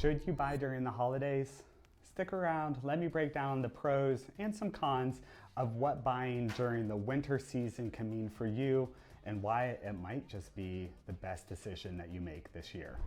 Should you buy during the holidays? Stick around, let me break down the pros and some cons of what buying during the winter season can mean for you and why it might just be the best decision that you make this year.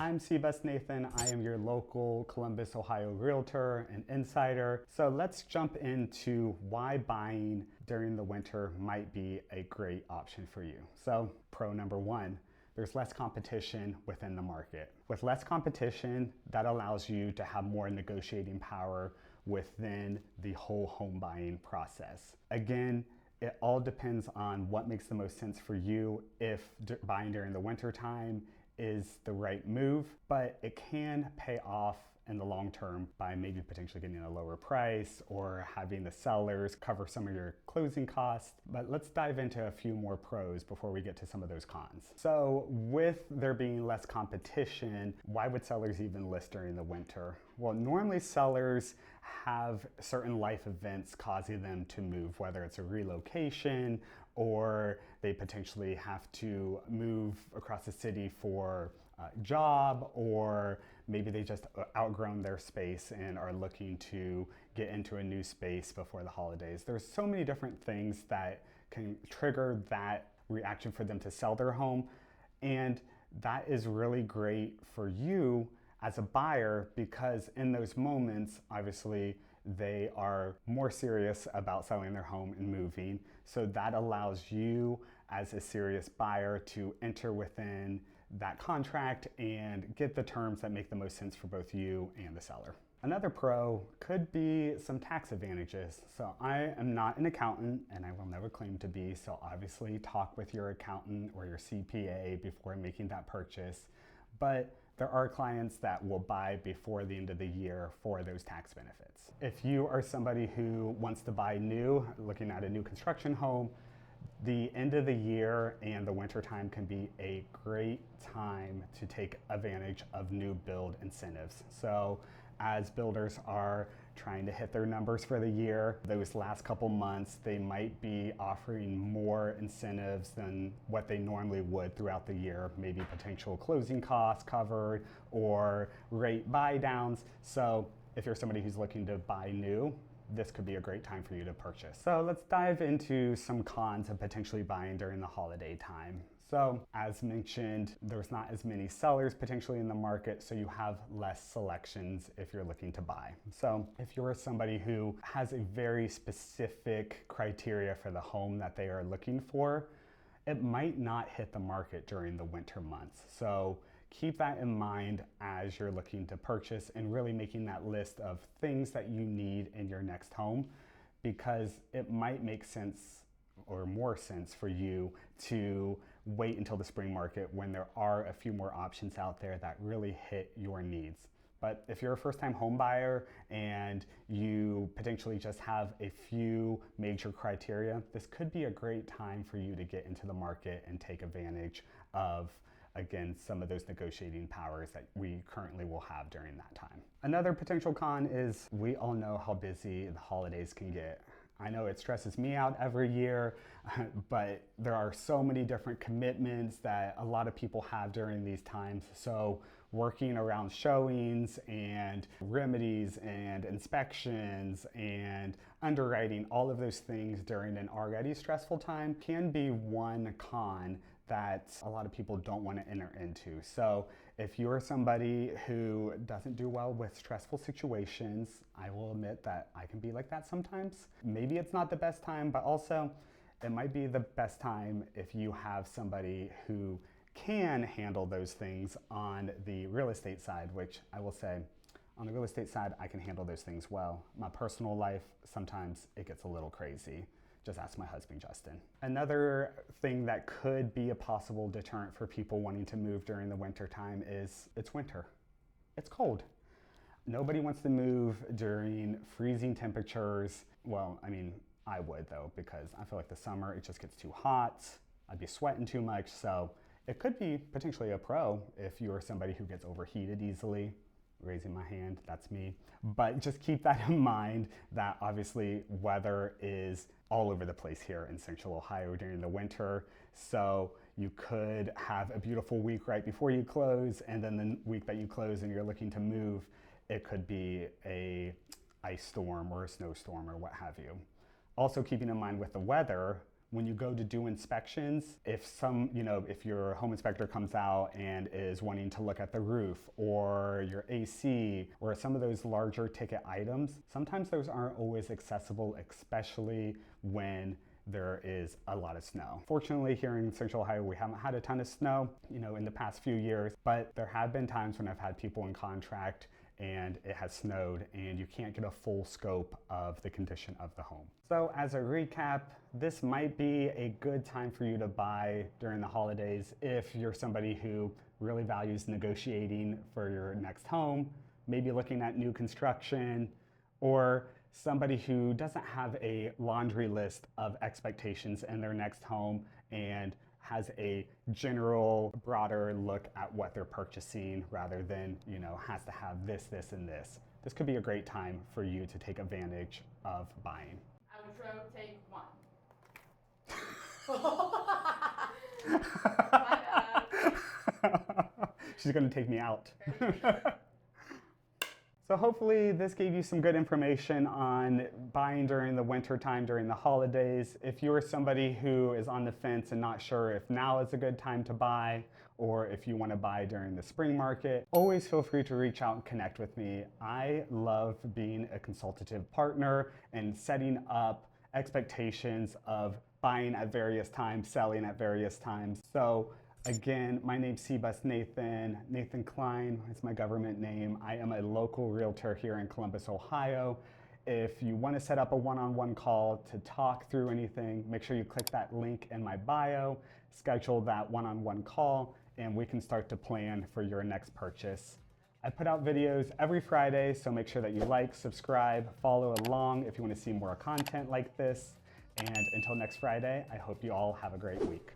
I'm Cbus Nathan. I am your local Columbus, Ohio realtor and insider. So let's jump into why buying during the winter might be a great option for you. So pro number one, there's less competition within the market. With less competition, that allows you to have more negotiating power within the whole home buying process. Again, it all depends on what makes the most sense for you. If buying during the winter time is the right move, but it can pay off in the long term by maybe potentially getting a lower price or having the sellers cover some of your closing costs. But let's dive into a few more pros before we get to some of those cons. So with there being less competition, why would sellers even list during the winter? Well, normally sellers have certain life events causing them to move, whether it's a relocation or they potentially have to move across the city for a job, or maybe they just outgrown their space and are looking to get into a new space before the holidays. There's so many different things that can trigger that reaction for them to sell their home, and that is really great for you as a buyer, because in those moments, obviously, they are more serious about selling their home and moving. So that allows you as a serious buyer to enter within that contract and get the terms that make the most sense for both you and the seller. Another pro could be some tax advantages. So I am not an accountant and I will never claim to be. So obviously talk with your accountant or your CPA before making that purchase. But there are clients that will buy before the end of the year for those tax benefits. If you are somebody who wants to buy new, looking at a new construction home, the end of the year and the winter time can be a great time to take advantage of new build incentives. So as builders are trying to hit their numbers for the year, those last couple months, they might be offering more incentives than what they normally would throughout the year, maybe potential closing costs covered or rate buy downs. So if you're somebody who's looking to buy new, this could be a great time for you to purchase. So let's dive into some cons of potentially buying during the holiday time. So as mentioned, there's not as many sellers potentially in the market, so you have less selections if you're looking to buy. So if you're somebody who has a very specific criteria for the home that they are looking for, it might not hit the market during the winter months. So keep that in mind as you're looking to purchase and really making that list of things that you need in your next home, because it might make sense or more sense for you to wait until the spring market when there are a few more options out there that really hit your needs. But if you're a first-time home buyer and you potentially just have a few major criteria, this could be a great time for you to get into the market and take advantage of, again, some of those negotiating powers that we currently will have during that time. Another potential con is we all know how busy the holidays can get. I know it stresses me out every year, but there are so many different commitments that a lot of people have during these times. So working around showings and remedies and inspections and underwriting, all of those things during an already stressful time can be one con that a lot of people don't want to enter into. So if you're somebody who doesn't do well with stressful situations, I will admit that I can be like that sometimes. Maybe it's not the best time, but also it might be the best time if you have somebody who can handle those things on the real estate side, which I will say, on the real estate side, I can handle those things well. My personal life, sometimes it gets a little crazy. Just ask my husband, Justin. Another thing that could be a possible deterrent for people wanting to move during the winter time is it's winter. It's cold. Nobody wants to move during freezing temperatures. Well, I mean, I would though, because I feel like the summer, it just gets too hot. I'd be sweating too much. So it could be potentially a pro if you're somebody who gets overheated easily. raising my hand, that's me. But just keep that in mind that obviously weather is all over the place here in Central Ohio during the winter. So you could have a beautiful week right before you close, and then the week that you close and you're looking to move, it could be a ice storm or a snowstorm or what have you. Also keeping in mind with the weather, when you go to do inspections, if your home inspector comes out and is wanting to look at the roof or your AC or some of those larger ticket items, sometimes those aren't always accessible, especially when there is a lot of snow. Fortunately, here in Central Ohio, we haven't had a ton of snow, in the past few years, but there have been times when I've had people in contract and it has snowed and you can't get a full scope of the condition of the home. So as a recap, this might be a good time for you to buy during the holidays if you're somebody who really values negotiating for your next home, maybe looking at new construction, or somebody who doesn't have a laundry list of expectations in their next home and has a general, broader look at what they're purchasing rather than, has to have this, this, and this. This could be a great time for you to take advantage of buying. Outro, take 1. She's gonna take me out. So hopefully this gave you some good information on buying during the winter time, during the holidays. If you're somebody who is on the fence and not sure if now is a good time to buy, or if you want to buy during the spring market, always feel free to reach out and connect with me. I love being a consultative partner and setting up expectations of buying at various times, selling at various times. So again, my name's Cbus Nathan. Nathan Klein is my government name. I am a local realtor here in Columbus, Ohio. If you want to set up a one-on-one call to talk through anything, make sure you click that link in my bio, schedule that one-on-one call, and we can start to plan for your next purchase. I put out videos every Friday, so make sure that you like, subscribe, follow along if you want to see more content like this. And until next Friday, I hope you all have a great week.